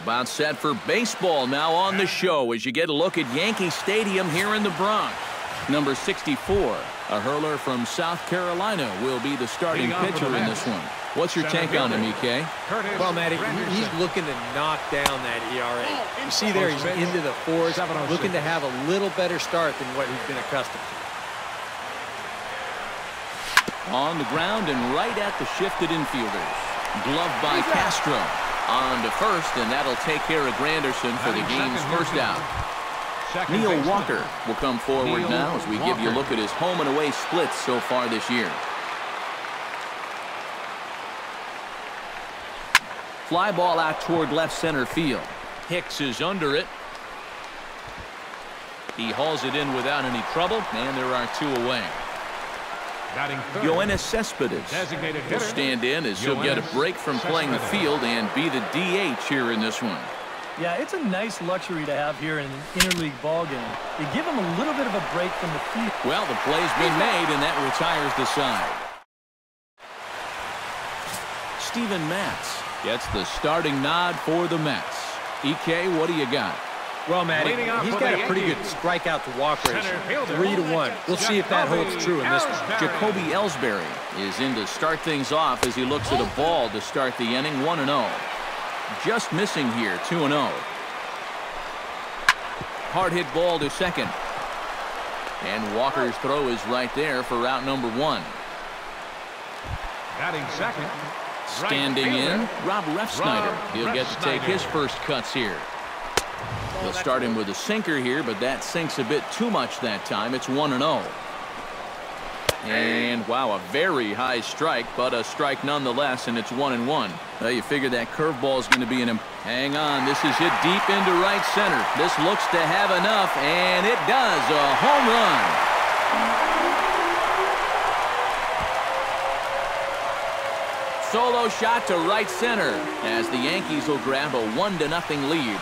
About set for baseball now on the show as you get a look at Yankee Stadium here in the Bronx. Number 64, a hurler from South Carolina, will be the starting pitcher in this one. What's your take on him, EK? Well, Matty, he's looking to knock down that ERA. You see there, he's into the fours, looking to have a little better start than what he's been accustomed to. On the ground and right at the shifted infielders. Gloved by Castro. On to first, and that'll take care of Granderson for the game's first out. Neil Walker will come forward now as we give you a look at his home and away splits so far this year. Fly ball out toward left center field. Hicks is under it. He hauls it in without any trouble, and there are two away. Yoenis Cespedes will stand in as he'll get a break from playing the field and be the DH here in this one. Yeah, it's a nice luxury to have here in an interleague ball game. You give him a little bit of a break from the field. Well, the play's been made, and that retires the side. Steven Matz gets the starting nod for the Mets. EK, what do you got? Well, Matty, he's got a pretty good strikeout to walk ratio, 3-to-1. We'll see if that holds true in this one. Jacoby Ellsbury is in to start things off as he looks at a ball to start the inning, 1-0. Just missing here, 2-0. Hard hit ball to second. And Walker's throw is right there for route number 1. Batting second. Standing in, Rob Refsnyder. He'll get to take his first cuts here. They'll start him with a sinker here, but that sinks a bit too much that time. It's 1-0. And wow, a very high strike, but a strike nonetheless, and it's 1-1. Well, you figure that curveball is going to be in him. Hang on, this is hit deep into right center. This looks to have enough, and it does. A home run. Solo shot to right center as the Yankees will grab a 1-0 lead.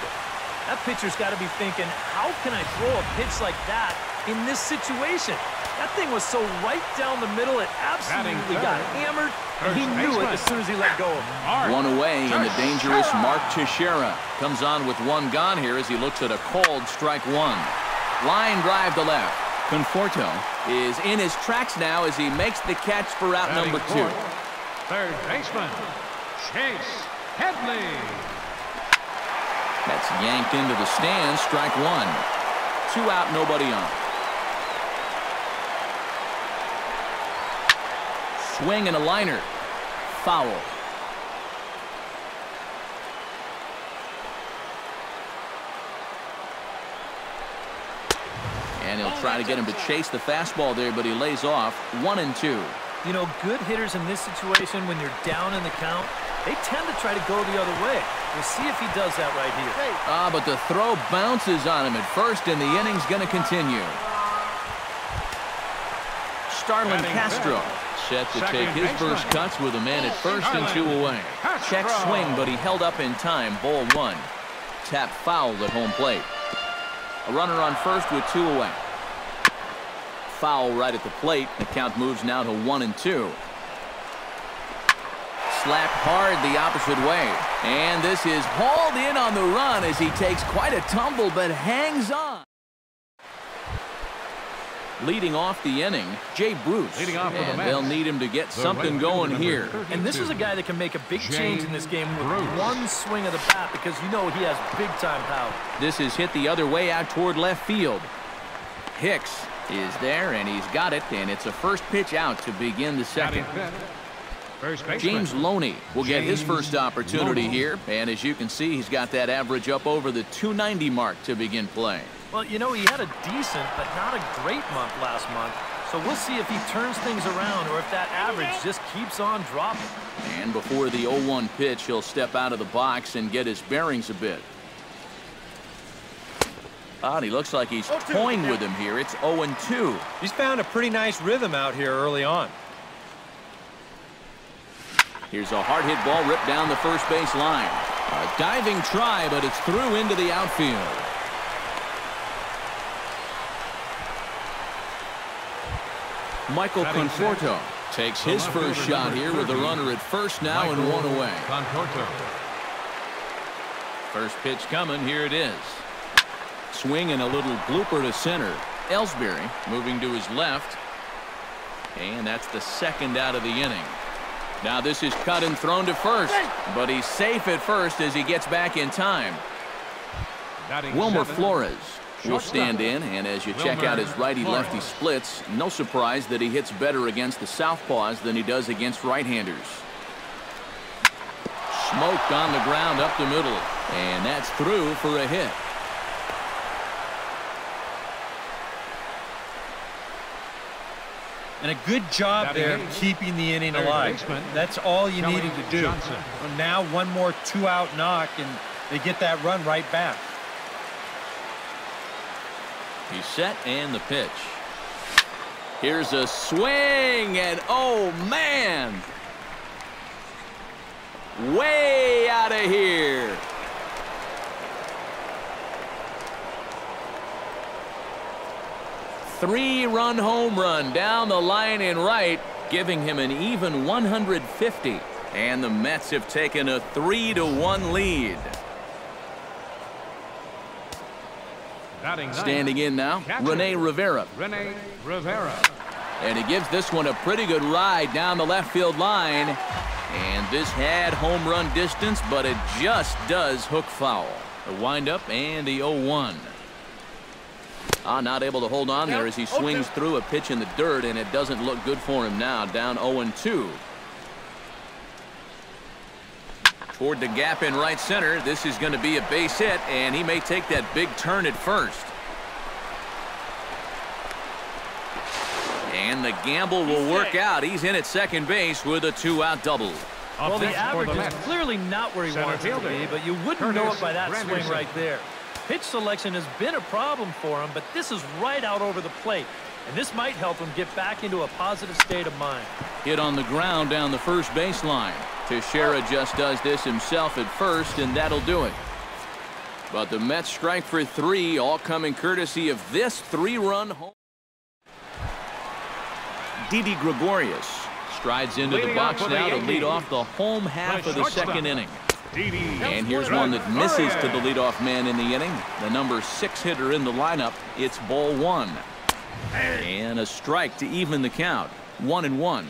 That pitcher's got to be thinking, how can I throw a pitch like that in this situation? That thing was so right down the middle, it absolutely got hammered, and he knew it as soon as he let go of it. One away, and the dangerous Mark Teixeira comes on with one gone here as he looks at a called strike one. Line drive to left. Conforto is in his tracks now as he makes the catch for out number 2. Third baseman, Chase Headley. That's yanked into the stands, strike 1. 2 out, nobody on. Swing and a liner. Foul. And he'll try to get him to chase the fastball there, but he lays off. 1-2. You know, good hitters in this situation, when you're down in the count, they tend to try to go the other way. We'll see if he does that right here. But the throw bounces on him at first, and the inning's going to continue. Starlin Castro set to take his first cuts with a man at first and 2 away. Check swing, but he held up in time. Ball 1. Tap foul at home plate. A runner on first with 2 away. Foul right at the plate. The count moves now to 1-2. Slapped hard the opposite way. And this is hauled in on the run as he takes quite a tumble but hangs on. Leading off the inning, Jay Bruce. And they'll need him to get something going here. And this is a guy that can make a big change in this game with one swing of the bat, because you know he has big-time power. This is hit the other way out toward left field. Hicks is there, and he's got it, and it's a first pitch out to begin the second. James Loney will get his first opportunity here, and as you can see, he's got that average up over the 290 mark to begin play. Well, you know, he had a decent but not a great month last month, so we'll see if he turns things around or if that average just keeps on dropping. And before the 0-1 pitch, he'll step out of the box and get his bearings a bit. And he looks like he's toying with him here. It's 0-2. He's found a pretty nice rhythm out here early on. Here's a hard hit ball ripped down the first base line. A diving try, but it's through into the outfield. Michael Conforto takes his first shot here with a runner at first now and 1 away. First pitch coming. Here it is. Swing and a little blooper to center. Ellsbury moving to his left. And that's the second out of the inning. Now this is cut and thrown to first. But he's safe at first as he gets back in time. Wilmer Flores will stand in, and as you check out his righty-lefty splits, no surprise that he hits better against the southpaws than he does against right-handers. Smoked on the ground up the middle, and that's through for a hit. And a good job there keeping the inning alive. That's all you needed to do. Well, now one more two-out knock, and they get that run right back. He's set and the pitch. Here's a swing, and oh man! Way out of here. Three-run home run down the line in right, giving him an even 150. And the Mets have taken a 3-1 lead. Standing in now, Rene Rivera. And he gives this one a pretty good ride down the left field line. And this had home run distance, but it just does hook foul. The windup and the 0-1. Not able to hold on there as he swings through a pitch in the dirt, and it doesn't look good for him now. Down 0-2. Toward the gap in right center. This is going to be a base hit, and he may take that big turn at first. And the gamble will work out. He's in at second base with a two-out double. Well, the average is clearly not where he wants it to be, but you wouldn't know it by that swing right there. Pitch selection has been a problem for him, but this is right out over the plate. And this might help him get back into a positive state of mind. Hit on the ground down the first baseline. Teixeira just does this himself at first, and that'll do it. But the Mets strike for three, all coming courtesy of this three-run home. Didi Gregorius strides into the box now to lead off the home half of the second inning. And here's one that misses to the leadoff man in the inning. The number 6 hitter in the lineup. It's ball one. And a strike to even the count. 1-1.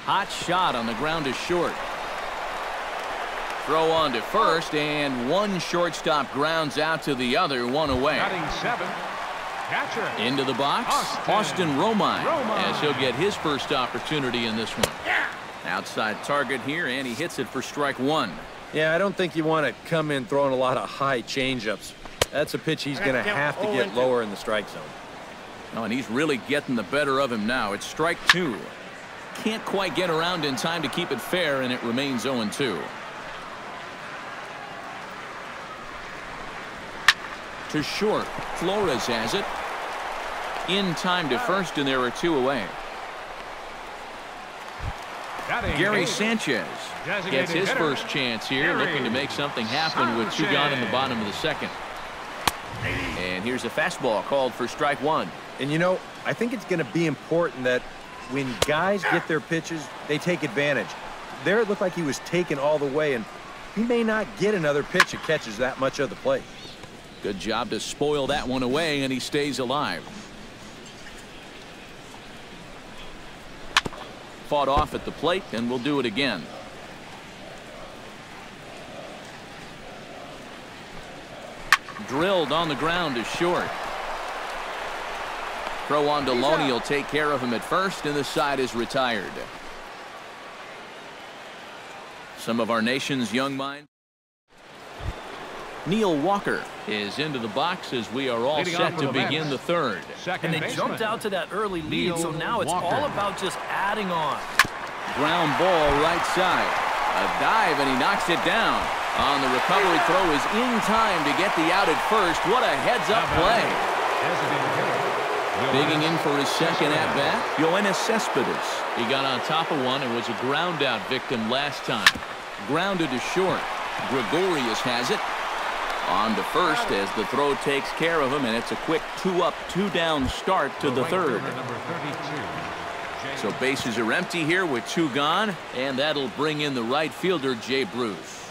Hot shot on the ground is short. Throw on to first, and one shortstop grounds out to the other, one away. Into the box, Austin Romine, as he'll get his first opportunity in this one. Outside target here, and he hits it for strike one. Yeah, I don't think you want to come in throwing a lot of high changeups. That's a pitch he's going to have to get lower in the strike zone. Oh, and he's really getting the better of him now. It's strike two. Can't quite get around in time to keep it fair, and it remains 0-2. To short, Flores has it. In time to first, and there are two away. Gary Sanchez gets his first chance here, looking to make something happen with two gone in the bottom of the second. And here's a fastball called for strike one. And you know, I think it's going to be important that when guys get their pitches, they take advantage. There it looked like he was taken all the way, and he may not get another pitch that catches that much of the plate. Good job to spoil that one away, and he stays alive. Fought off at the plate, and we'll do it again. Drilled on the ground is short. Throw on to Loney will take care of him at first, and the side is retired. Some of our nation's young minds. Neil Walker is into the box as we are all set to begin the third. And they jumped out to that early lead, so now it's all about just adding on. Ground ball right side. A dive, and he knocks it down. On the recovery throw is in time to get the out at first. What a heads-up play. Digging in for his second at-bat, Yoenis Cespedes. He got on top of one and was a ground-out victim last time. Grounded to short. Gregorius has it. On to first as the throw takes care of him, and it's a quick 2-up, 2-down start to the third. So bases are empty here with two gone, and that'll bring in the right fielder, Jay Bruce.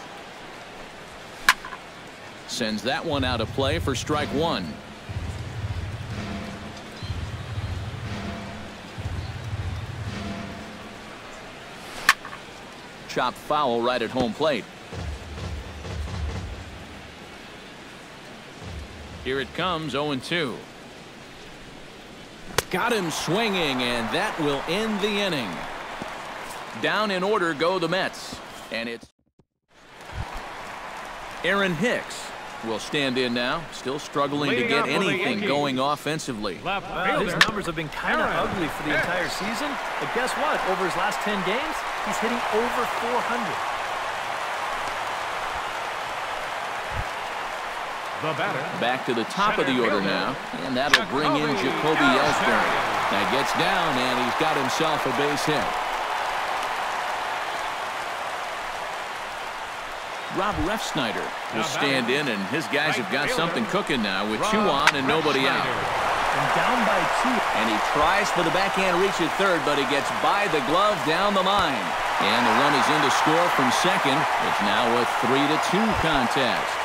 Sends that one out of play for strike one. Chopped foul right at home plate. Here it comes, 0-2. Got him swinging, and that will end the inning. Down in order go the Mets. And it's Aaron Hicks will stand in now. Still struggling to get anything going offensively. His numbers have been kind of ugly for the entire season. But guess what? Over his last 10 games, he's hitting over 400. The batter. Back to the top of the order now, and that'll bring in Jacoby Ellsbury. Now gets down, and he's got himself a base hit. Rob Refsnyder will stand in, and his guys have got something cooking now with 2 on and nobody out. And down by 2. And he tries for the backhand reach at third, but he gets by the glove down the line. And the run is in to score from second. It's now a 3-2 contest.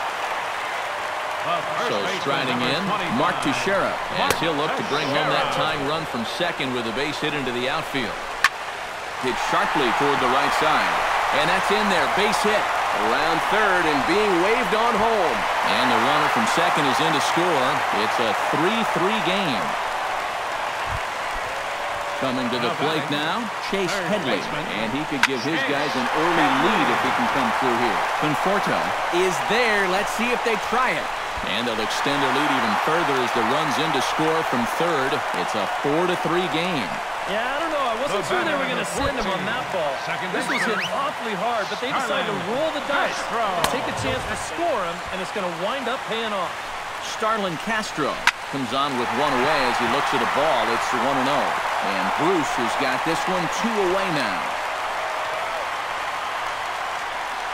So striding in, Mark Teixeira, as he'll look to bring home that tying run from second with a base hit into the outfield. Hit sharply toward the right side. And that's in there, base hit. Around third and being waved on home. And the runner from second is in to score. It's a 3-3 game. Coming to the plate now, Chase Headley. And he could give his guys an early lead if he can come through here. Conforto is there. Let's see if they try it. And they'll extend their lead even further as the run's in to score from third. It's a 4-3 game. Yeah, I don't know. I wasn't sure they were going to send him on that ball. This was hit awfully hard, but they decided to roll the dice, take a chance to score him, and it's going to wind up paying off. Starlin Castro comes on with 1 away as he looks at a ball. It's 1-0. And Bruce has got this one 2 away now.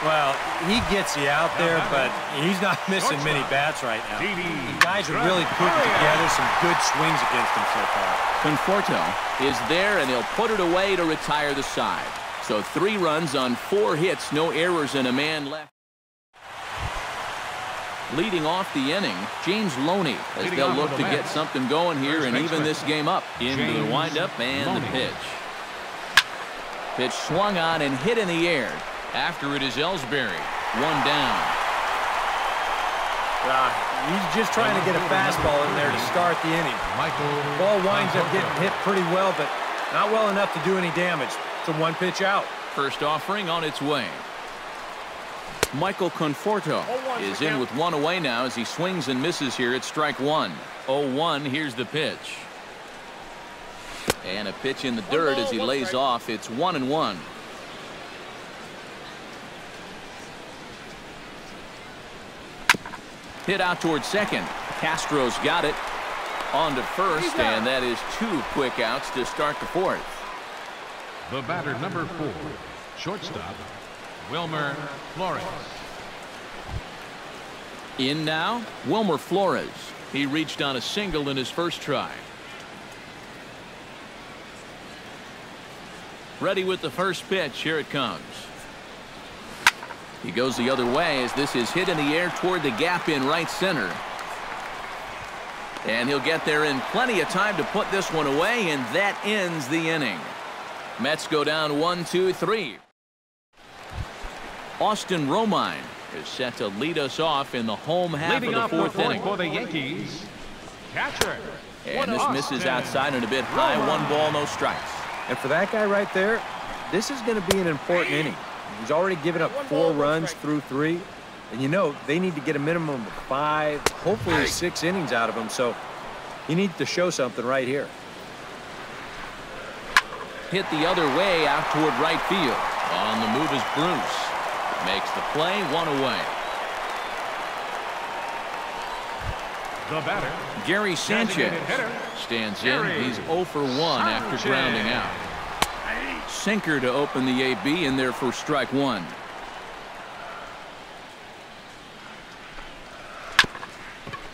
Well, he gets you out there, but he's not missing many bats right now. The guys are really putting together some good swings against him so far. Conforto is there, and he'll put it away to retire the side. So 3 runs on 4 hits, no errors, and a man left. Leading off the inning, James Loney, as they'll look to get something going here and even this game up. Into the windup and the pitch. Pitch swung on and hit in the air. After it is Ellsbury. 1 down. He's just trying to get a fastball in there to start the inning. Ball winds up getting hit pretty well, but not well enough to do any damage. It's a 1 pitch out. First offering on its way. Michael Conforto is in with 1 away now as he swings and misses here at strike 1. 0-1. Here's the pitch. And a pitch in the dirt as he lays off. It's 1-1. Hit out towards second. Castro's got it. On to first, and that is 2 quick outs to start the 4th. The batter, number 4, shortstop, Wilmer Flores. In now, Wilmer Flores. He reached on a single in his first try. Ready with the first pitch. Here it comes. He goes the other way as this is hit in the air toward the gap in right center. And he'll get there in plenty of time to put this one away, and that ends the inning. Mets go down 1-2-3. Austin Romine is set to lead us off in the home half of the 4th inning. For the Yankees, catcher. And this misses outside and a bit high. 1 ball, no strikes. And for that guy right there, this is going to be an important inning. He's already given up 4 runs through 3. And you know, they need to get a minimum of 5, hopefully 6 innings out of him. So he needs to show something right here. Hit the other way out toward right field. On the move is Bruce. Makes the play, 1 away. The batter, Gary Sanchez stands in. He's 0 for 1 after grounding out. Sinker to open the AB in there for strike 1.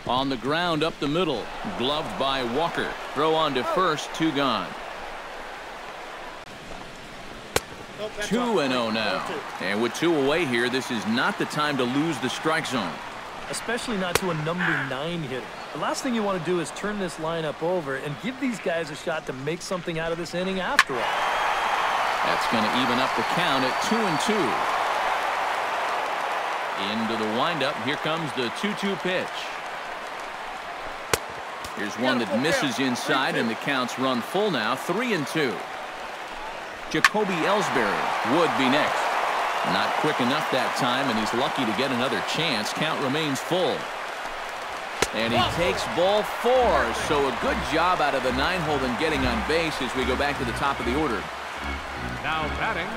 On the ground up the middle, gloved by Walker. Throw on to first, 2 gone. 2-0 now. And with 2 away here, this is not the time to lose the strike zone. especially not to a number 9 hitter. The last thing you want to do is turn this lineup over and give these guys a shot to make something out of this inning after all. That's going to even up the count at 2-2. Into the windup. Here comes the 2-2 pitch. Here's one that misses inside, and the count's run full now. 3-2. Jacoby Ellsbury would be next. Not quick enough that time, and he's lucky to get another chance. Count remains full. And he takes ball 4. So a good job out of the 9-hole in getting on base as we go back to the top of the order. Now batting,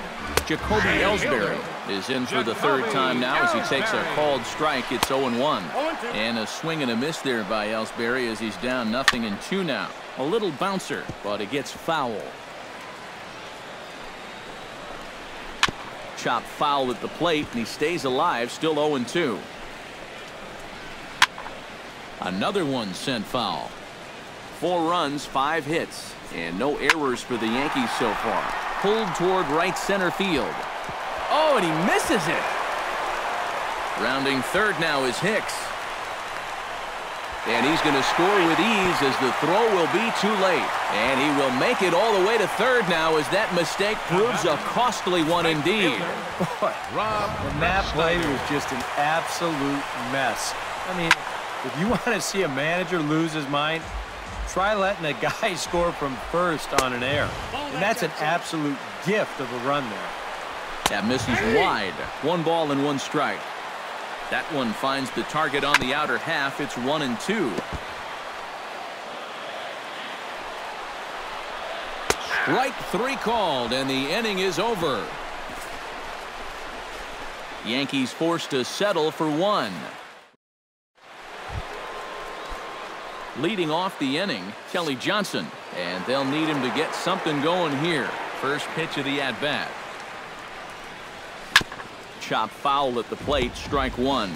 Jacoby Ellsbury is in for the 3rd time now as he takes a called strike. It's 0-1. And a swing and a miss there by Ellsbury as he's down 0-2 now. A little bouncer, but it gets foul. Chop foul at the plate, and he stays alive, still 0-2. Another one sent foul. 4 runs, 5 hits, and no errors for the Yankees so far. Pulled toward right center field. Oh, and he misses it. Rounding third now is Hicks. And he's going to score with ease as the throw will be too late. And he will make it all the way to third now as that mistake proves a costly one indeed. Boy, and that play was just an absolute mess. I mean, if you want to see a manager lose his mind, try letting a guy score from first on an error. And that's an absolute gift of a run there. That misses wide. 1 ball and 1 strike. That one finds the target on the outer half. It's 1-2. Strike 3 called, and the inning is over. Yankees forced to settle for 1. Leading off the inning, Kelly Johnson, and they'll need him to get something going here. First pitch of the at-bat. Chop foul at the plate, strike 1.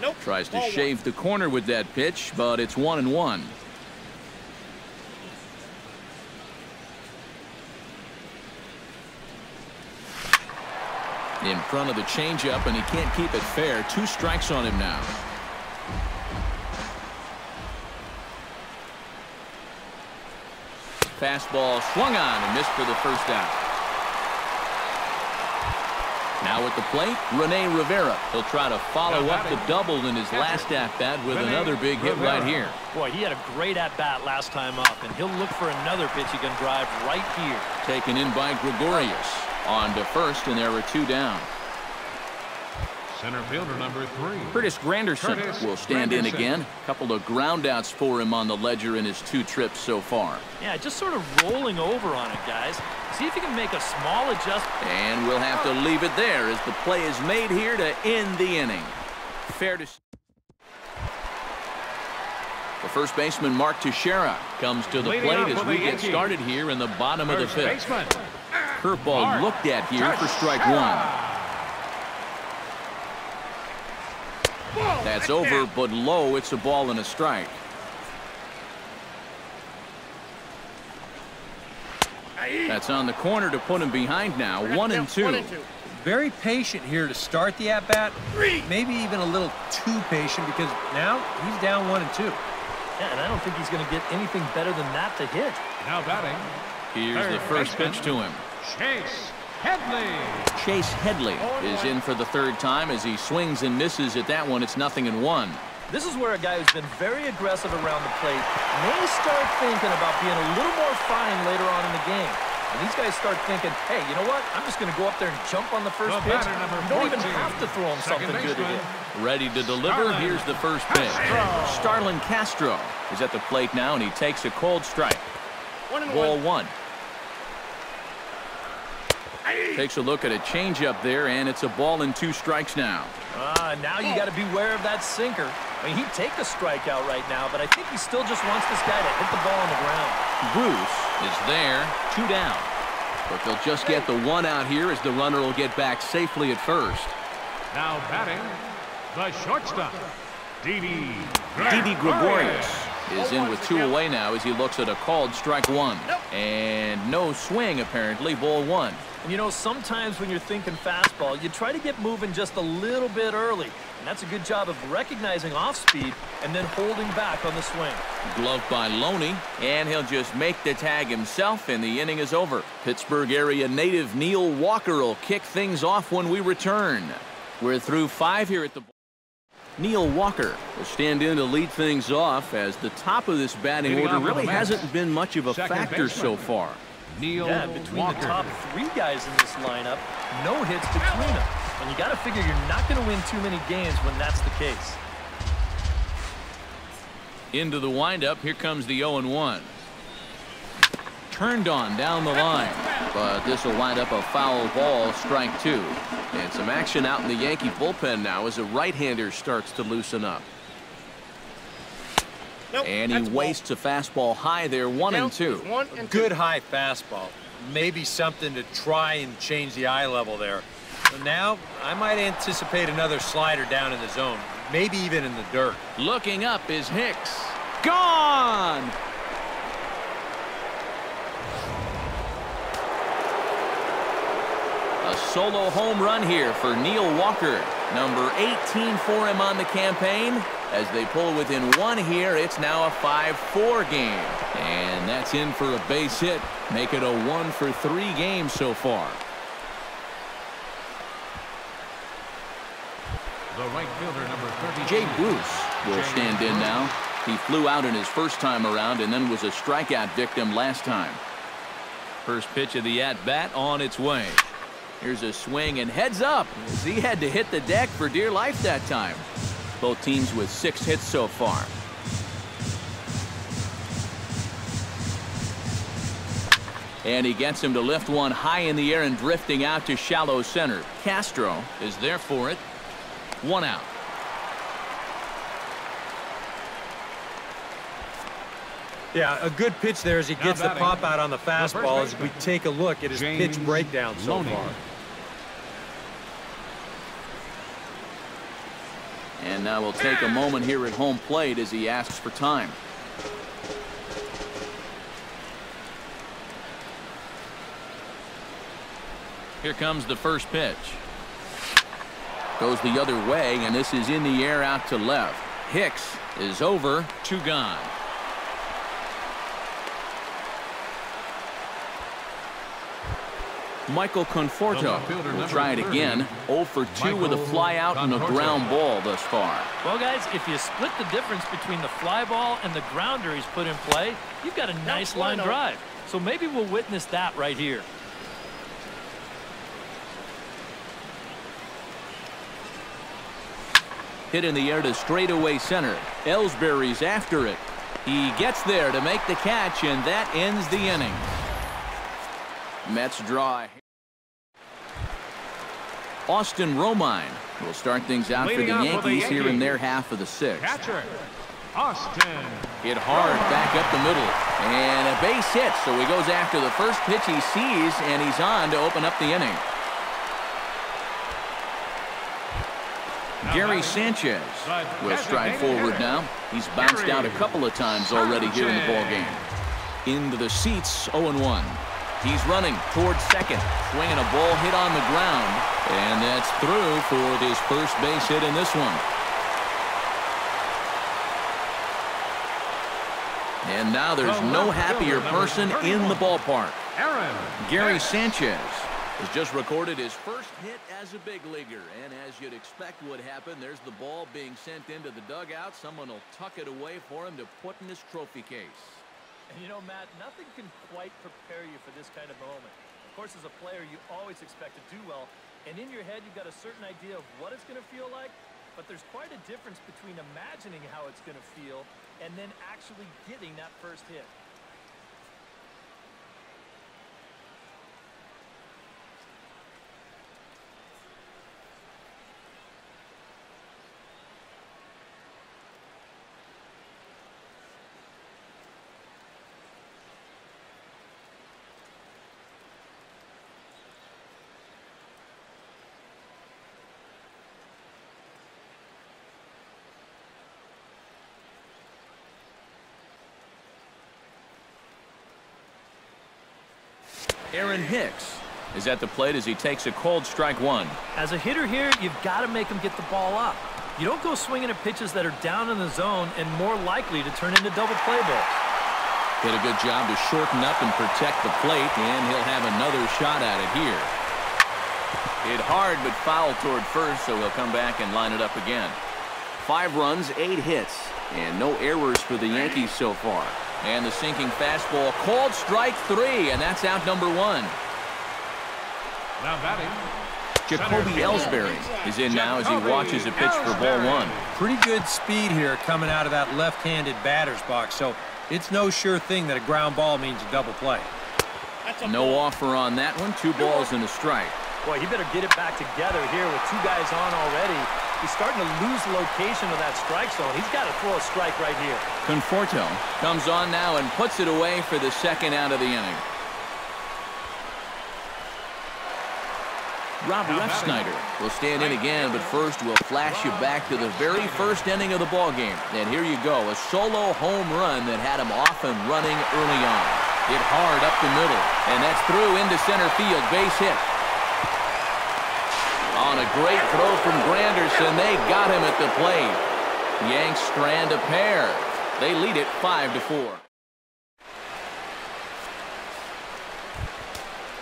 Nope. Tries to shave the corner with that pitch, but it's 1-1. In front of the changeup, and he can't keep it fair. 2 strikes on him now. Fastball swung on and missed for the first out. Now at the plate, Rene Rivera. He'll try to follow up the double in his last at-bat with another big hit right here. Boy, he had a great at-bat last time up, and he'll look for another pitch he can drive right here. Taken in by Gregorius. On to first, and there are 2 down. center fielder number 3. Curtis Granderson will stand in again. A couple of groundouts for him on the ledger in his 2 trips so far. Yeah, just sort of rolling over on it, guys. See if you can make a small adjustment. And we'll have to leave it there as the play is made here to end the inning. Fair to... The first baseman, Mark Teixeira, comes to the plate as we get started here in the bottom of the 5th. Curveball looked at here for strike 1. That's over, but low. It's a ball and a strike. That's on the corner to put him behind now. 1-2. Very patient here to start the at-bat. Maybe even a little too patient because now he's down 1-2. Yeah, and I don't think he's going to get anything better than that to hit. Now batting. Here's the first pitch to him. Chase Headley. Chase Headley is in for the 3rd time as he swings and misses at that one. It's 0-1. This is where a guy who's been very aggressive around the plate may start thinking about being a little more fine later on in the game. And these guys start thinking, hey, you know what? I'm just going to go up there and jump on the first pitch. You don't even have to throw him something good to hit. Ready to deliver. Here's the first pitch. Starlin Castro is at the plate now, and he takes a cold strike. Ball 1. Takes a look at a changeup there, and it's a ball and 2 strikes now. Now you got to beware of that sinker. I mean, he'd take a strikeout right now, but I think he still just wants this guy to hit the ball on the ground. Bruce is there, 2 down. But they'll just get the 1 out here as the runner will get back safely at first. Now batting, the shortstop, Didi Gregorius is in with 2 away now as he looks at a called strike 1. And no swing, apparently, ball 1. And you know, sometimes when you're thinking fastball, you try to get moving just a little bit early. And that's a good job of recognizing off speed and then holding back on the swing. Gloved by Loney, and he'll just make the tag himself, and the inning is over. Pittsburgh area native Neil Walker will kick things off when we return. We're through 5 here at the... Neil Walker will stand in to lead things off as the top of this batting order really hasn't been much of a factor so far. Neil between Walker. the top 3 guys in this lineup, no hits between them. And you got to figure you're not going to win too many games when that's the case. Into the windup, here comes the 0-1. Turned on down the line, but this will wind up a foul ball, strike 2. And some action out in the Yankee bullpen now as a right-hander starts to loosen up. And he wastes a fastball high there, 1-2. A good high fastball. Maybe something to try and change the eye level there. But now, I might anticipate another slider down in the zone, maybe even in the dirt. Looking up is Hicks. Gone! A solo home run here for Neil Walker. Number 18 for him on the campaign. As they pull within 1 here, it's now a 5-4 game. And that's in for a base hit. Make it a 1-for-3 game so far. The right fielder, number 30. Jay Bruce will stand in now. He flew out in his first time around and then was a strikeout victim last time. First pitch of the at-bat on its way. Here's a swing and heads up as he had to hit the deck for dear life that time. Both teams with 6 hits so far. And he gets him to lift one high in the air and drifting out to shallow center. Castro is there for it. 1 out. Yeah, a good pitch there as he gets the pop out on the fastball as we take a look at his pitch breakdown so far. And now we'll take a moment here at home plate as he asks for time. Here comes the first pitch. Goes the other way, and this is in the air out to left. Hicks is over, 2 gone. Michael Conforto will try it again. 0 for 2 with a fly out and a ground ball thus far. Well, guys, if you split the difference between the fly ball and the grounder he's put in play, you've got a nice line drive. So maybe we'll witness that right here. Hit in the air to straightaway center. Ellsbury's after it. He gets there to make the catch, and that ends the inning. Mets draw. Austin Romine will start things out for the Yankees here in their half of the 6th. Catcher, Austin. Hit hard back up the middle. And a base hit, so he goes after the first pitch he sees, and he's on to open up the inning. Gary Sanchez will stride forward now. He's bounced out a couple of times already here in the ballgame. Into the seats, 0-1. He's running towards second, swinging a ball hit on the ground, and that's through for his first base hit in this one. And now there's no happier person in the ballpark. Gary Sanchez has just recorded his first hit as a big leaguer, and as you'd expect would happen, there's the ball being sent into the dugout. Someone will tuck it away for him to put in his trophy case. And you know, Matt, nothing can quite prepare you for this kind of moment. Of course, as a player, you always expect to do well, and in your head, you've got a certain idea of what it's going to feel like, but there's quite a difference between imagining how it's going to feel and then actually getting that first hit. Aaron Hicks is at the plate as he takes a cold strike one. As a hitter here, you've got to make him get the ball up. You don't go swinging at pitches that are down in the zone and more likely to turn into double play balls. Did a good job to shorten up and protect the plate, and he'll have another shot at it here. Hit hard but foul toward first, so he'll come back and line it up again. 5 runs, 8 hits, and no errors for the Yankees so far. And the sinking fastball, called strike 3, and that's out number 1. Now batting, Jacoby Ellsbury is in now as he watches a pitch for ball 1. Pretty good speed here coming out of that left-handed batter's box, so it's no sure thing that a ground ball means a double play. No offer on that one. 2 balls and a strike. Boy, he better get it back together here with 2 guys on already. He's starting to lose the location of that strike zone. He's got to throw a strike right here. Conforto comes on now and puts it away for the second out of the inning. Rob Refsnyder will stand in again, but first we'll flash you back to the very first inning of the ballgame. And here you go, a solo home run that had him off and running early on. Hit hard up the middle, and that's through into center field, base hit. On a great throw from Granderson, they got him at the plate. Yanks strand a pair. They lead it 5-4.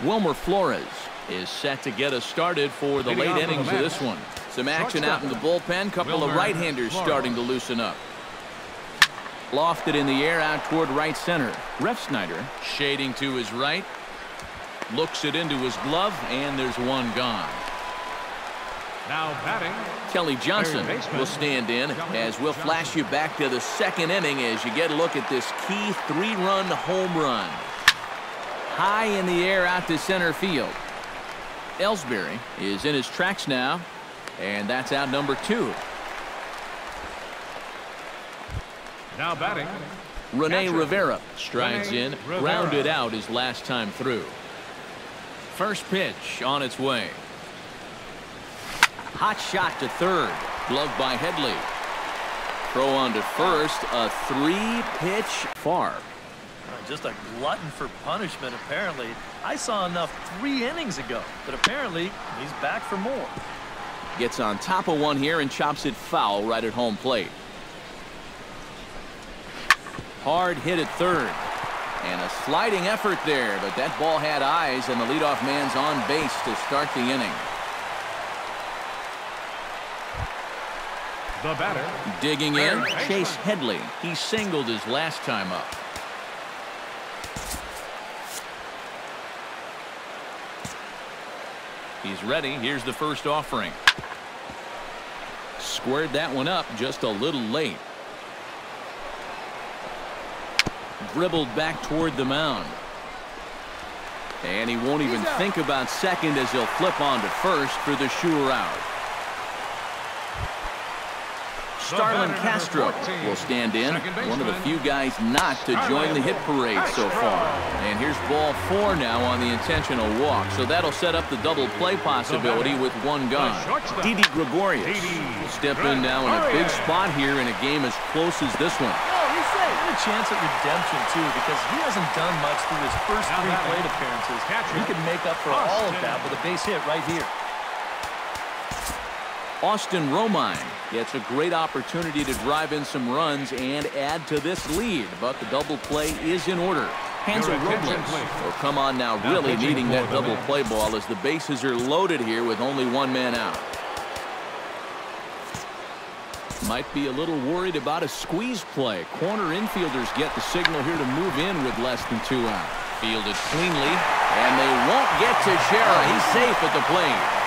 Wilmer Flores is set to get us started for the late innings of this one. Some action out in the bullpen. Couple of right-handers starting to loosen up. Lofted in the air out toward right center. Refsnyder shading to his right. Looks it into his glove, and there's one gone. now batting, Kelly Johnson will stand in as we'll flash you back to the second inning as you get a look at this key 3-run home run. High in the air out to center field. Ellsbury is in his tracks now, and that's out number 2. now batting, Rene catcher, Rivera strides Rene in, Rivera. grounded out his last time through. First pitch on its way. Hot shot to third, gloved by Headley. Throw on to first, a 3-pitch far. Just a glutton for punishment, apparently. I saw enough 3 innings ago, but apparently he's back for more. Gets on top of one here and chops it foul right at home plate. Hard hit at third. And a sliding effort there, but that ball had eyes, and the leadoff man's on base to start the inning. the batter, Digging in, Chase Headley. He singled his last time up. He's ready. Here's the first offering. Squared that one up just a little late. Dribbled back toward the mound. And he won't even think about second as he'll flip on to first for the sure out. Starlin Castro will stand in, one of the few guys not to join the hit parade so far. And here's ball 4 now on the intentional walk, so that'll set up the double play possibility with one gone. Didi Gregorius will step in now in a big spot here in a game as close as this one. A chance at redemption too, because he hasn't done much through his first 3 plate appearances. He can make up for all of that with a base hit right here. Austin Romine gets a great opportunity to drive in some runs and add to this lead, but the double play is in order. Hansel Robles will come on now, really needing that double play ball as the bases are loaded here with only one man out. Might be a little worried about a squeeze play. Corner infielders get the signal here to move in with less than 2 out. Fielded cleanly, and they won't get to Shera. He's safe at the plate.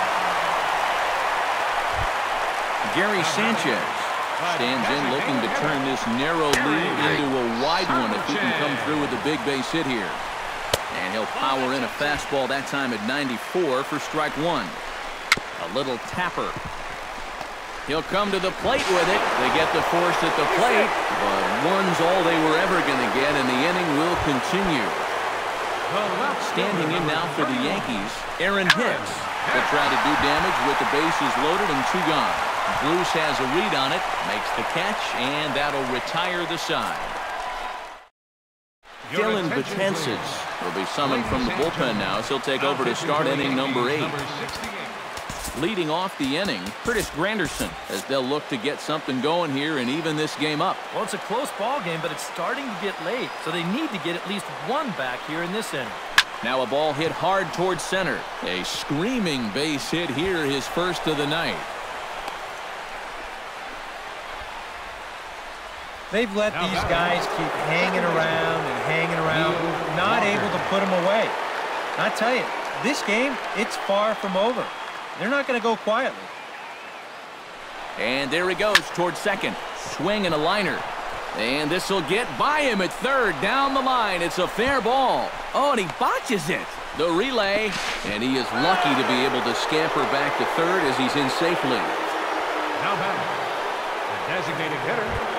Gary Sanchez stands in looking to turn this narrow lead into a wide one if he can come through with a big base hit here. And he'll power in a fastball that time at 94 for strike 1. A little tapper. He'll come to the plate with it. They get the force at the plate, but one's all they were ever going to get, and the inning will continue. Standing in now for the Yankees, Aaron Hicks will try to do damage with the bases loaded and 2 gone. Bruce has a read on it, makes the catch, and that'll retire the side. Dylan Betances will be summoned from the bullpen now as he'll take over to start inning number 8. Leading off the inning, Curtis Granderson, as they'll look to get something going here and even this game up. Well, it's a close ball game, but it's starting to get late, so they need to get at least one back here in this inning. Now a ball hit hard towards center. A screaming base hit here, his first of the night. They've let these guys keep hanging around, not able to put them away. I tell you, this game, it's far from over. They're not going to go quietly. And there he goes towards second. Swing and a liner. And this will get by him at third. Down the line. It's a fair ball. Oh, and he botches it. The relay. And he is lucky to be able to scamper back to third as he's in safely. Now back, the designated hitter.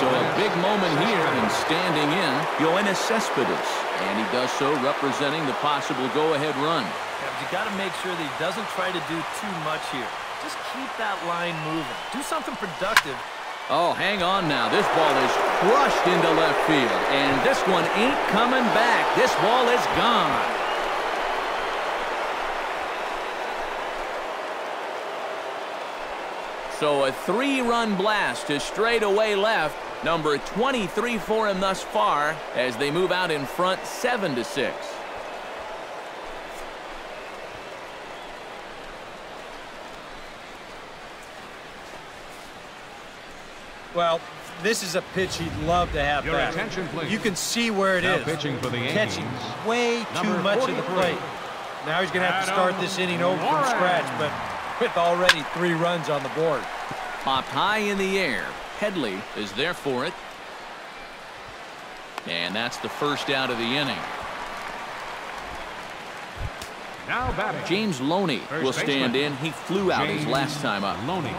So a big moment here, and standing in, Yoenis Cespedes. And he does so representing the possible go-ahead run. Yeah, but you got to make sure that he doesn't try to do too much here. Just keep that line moving. Do something productive. Oh, hang on now. This ball is crushed into left field. And this one ain't coming back. This ball is gone. So a 3-run blast to straightaway left. Number 23 for him thus far as they move out in front 7-6. Well, this is a pitch he'd love to have Your back. attention, please. You can see where it Now is. pitching for the Yankees. Catching way too Number much of the 43. plate. Now he's going to have to start this inning over from scratch, but with already 3 runs on the board. Popped high in the air. Headley is there for it. And that's the first out of the inning. Now batting. James Loney First will stand baseman. in. He flew out his James last time up. Loney.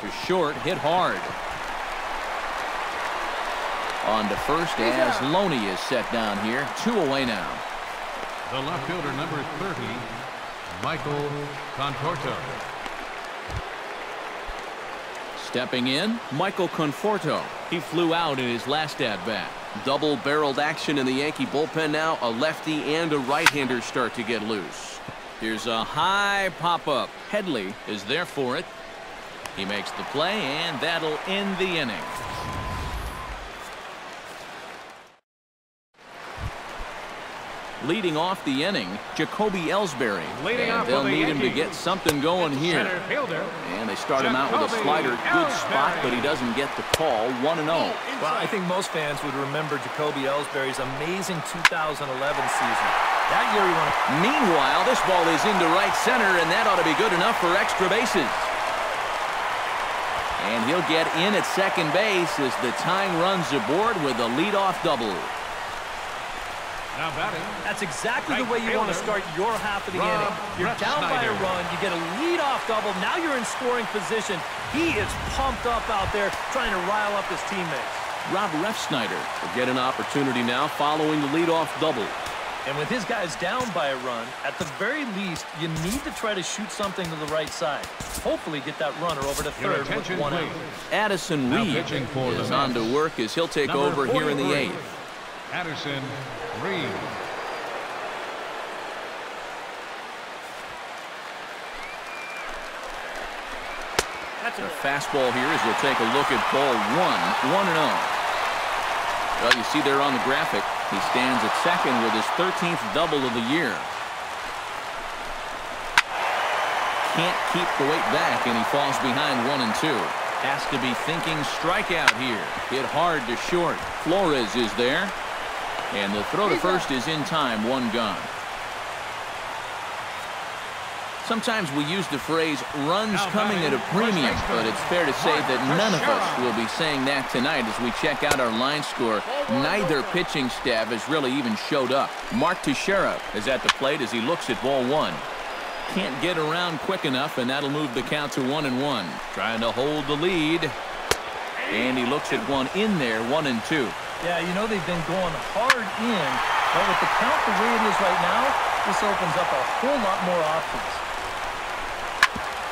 To short, hit hard. On to first as Loney is set down here. 2 away now. The left fielder, number 30, Michael Conforto. Stepping in, Michael Conforto. He flew out in his last at-bat. Double-barreled action in the Yankee bullpen now. A lefty and a right-hander start to get loose. Here's a high pop-up. Headley is there for it. He makes the play, and that'll end the inning. Leading off the inning, Jacoby Ellsbury. And they'll need him to get something going here. Center fielder. And they start him out with a slider. Good spot, but he doesn't get the call. 1-0. Well, I think most fans would remember Jacoby Ellsbury's amazing 2011 season. That year he won. Meanwhile, this ball is into right center, and that ought to be good enough for extra bases. And he'll get in at second base as the tying runs aboard with a leadoff double. Now batting. That's exactly the way you want to start your half of the Rob inning. You're down by a Refsnyder. run. You get a leadoff double. Now you're in scoring position. He is pumped up out there trying to rile up his teammates. Rob Refsnyder will get an opportunity now following the leadoff double. And with his guys down by a run, at the very least, you need to try to shoot something to the right side. Hopefully get that runner over to Your third with attention, 1 out. please. Addison Now Reed pitching for the is on to Mets. work as he'll take Number over here in the 43. 8th. Addison Reed. The fastball here as he'll take a look at ball 1-0. Well, you see there on the graphic, he stands at second with his 13th double of the year. Can't keep the weight back, and he falls behind 1-2. Has to be thinking strikeout here. Hit hard to short. Flores is there. And the throw to first is in time. 1 gone. Sometimes we use the phrase runs coming at a premium, but it's fair to say that none of us will be saying that tonight as we check out our line score. Neither pitching staff has really even showed up. Mark Teixeira is at the plate as he looks at ball 1. Can't get around quick enough, and that'll move the count to 1-1. Trying to hold the lead. And he looks at one in there, 1-2. Yeah, you know they've been going hard in, but with the count the way it is right now, this opens up a whole lot more options.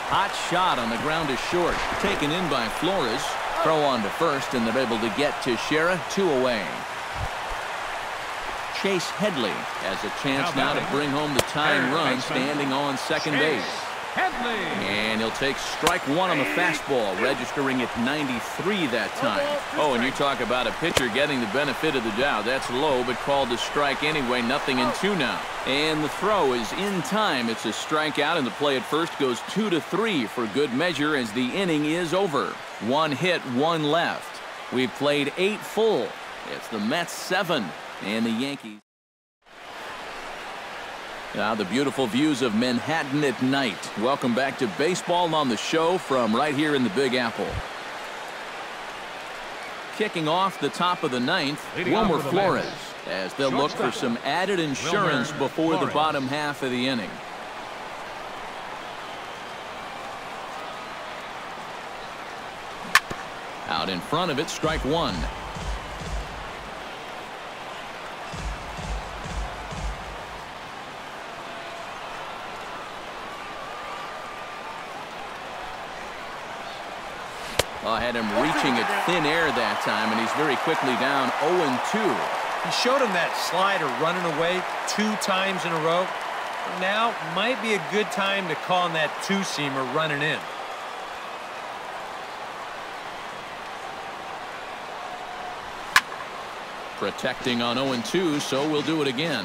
Hot shot on the ground is short. Taken in by Flores. Throw on to first, and they're able to get Teixeira 2 away. Chase Headley has a chance now to bring home the tying run, standing on second base. And he'll take strike one on the fastball, registering at 93 that time. Oh, and you talk about a pitcher getting the benefit of the doubt. That's low, but called a strike anyway. 0-2 now. And the throw is in time. It's a strikeout, and the play at first goes 2-3 for good measure as the inning is over. 1 hit, 1 left. We've played 8 full. It's the Mets 7 and the Yankees. Now the beautiful views of Manhattan at night. Welcome back to baseball on the show from right here in the Big Apple. Kicking off the top of the 9th, Wilmer Flores, as they'll look for some added insurance before the bottom half of the inning. Out in front of it, strike one. Had him reaching at thin air that time, and he's very quickly down 0-2. He showed him that slider running away 2 times in a row. Now might be a good time to call on that 2-seamer running in. Protecting on 0-2, so we'll do it again.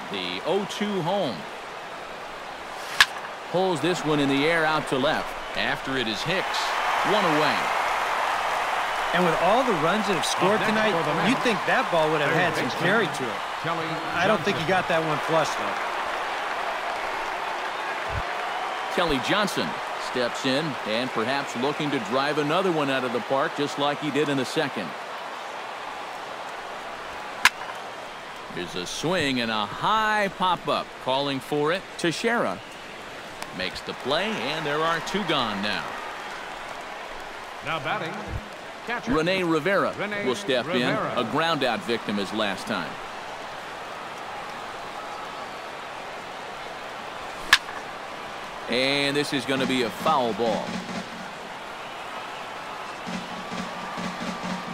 The 0-2 home. Pulls this one in the air out to left. After it is Hicks. 1 away. And with all the runs that have scored tonight, you'd think that ball would have had some carry to it. I don't think he got that one flush, though. Kelly Johnson steps in and perhaps looking to drive another one out of the park just like he did in the second. Here's a swing and a high pop-up. Calling for it. Teixeira makes the play, and there are 2 gone now. Now batting, catcher Rene Rivera will step in. A ground-out victim as last time. And this is going to be a foul ball.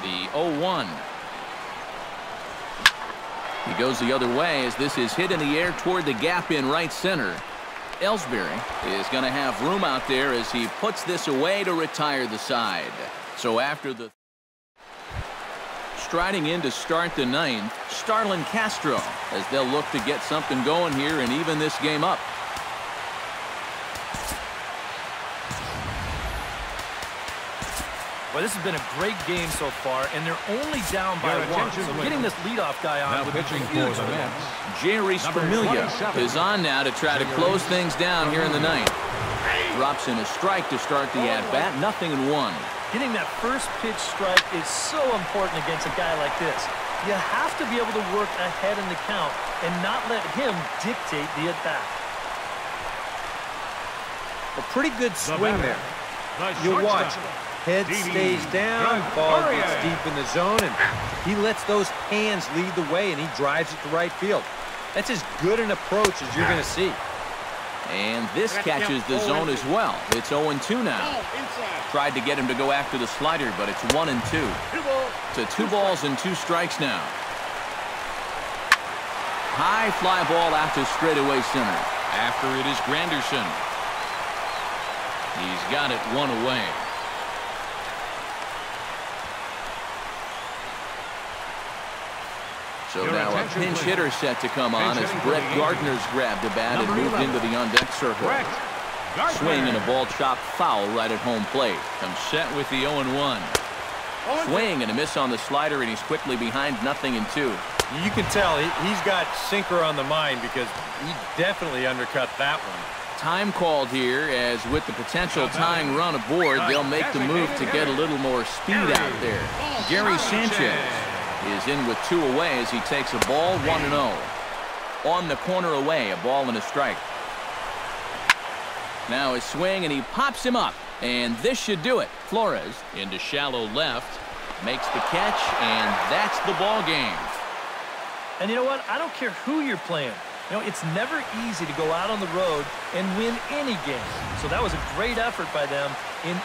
The 0-1. He goes the other way as this is hit in the air toward the gap in right center. Ellsbury is going to have room out there as he puts this away to retire the side. So after the striding in to start the 9th, Starlin Castro, as they'll look to get something going here and even this game up. Well, this has been a great game so far, and they're only down by 1. So getting this leadoff guy on would be huge for them. Jerry Spermiglia is on now to try to close things down here in the 9th. Drops in a strike to start the at-bat. 0-1. Getting that first pitch strike is so important against a guy like this. You have to be able to work ahead in the count and not let him dictate the at-bat. A pretty good swing there. You'll watch. Head stays down, ball gets deep in the zone, and he lets those hands lead the way, and he drives it to right field. That's as good an approach as you're going to see. And this catches the zone as well. It's 0-2 now. Tried to get him to go after the slider, but it's 1-2. To 2 balls and 2 strikes now. High fly ball out to straightaway center. After it is Granderson. He's got it 1 away. So now a pinch hitter set to come on as Brett Gardner's grabbed the bat and moved into the on-deck circle. Swing and a ball chopped foul right at home plate. Comes set with the 0-1. Swing and a miss on the slider, and he's quickly behind 0-2. You can tell he's got sinker on the mind because he definitely undercut that one. Time called here as with the potential tying run aboard, they'll make the move to get a little more speed out there. Gary Sanchez is in with 2 away as he takes a ball 1-0. On the corner away, a ball and a strike. Now his swing, and he pops him up, and this should do it. Flores into shallow left, makes the catch, and that's the ball game. And you know what? I don't care who you're playing. You know, it's never easy to go out on the road and win any game. So that was a great effort by them in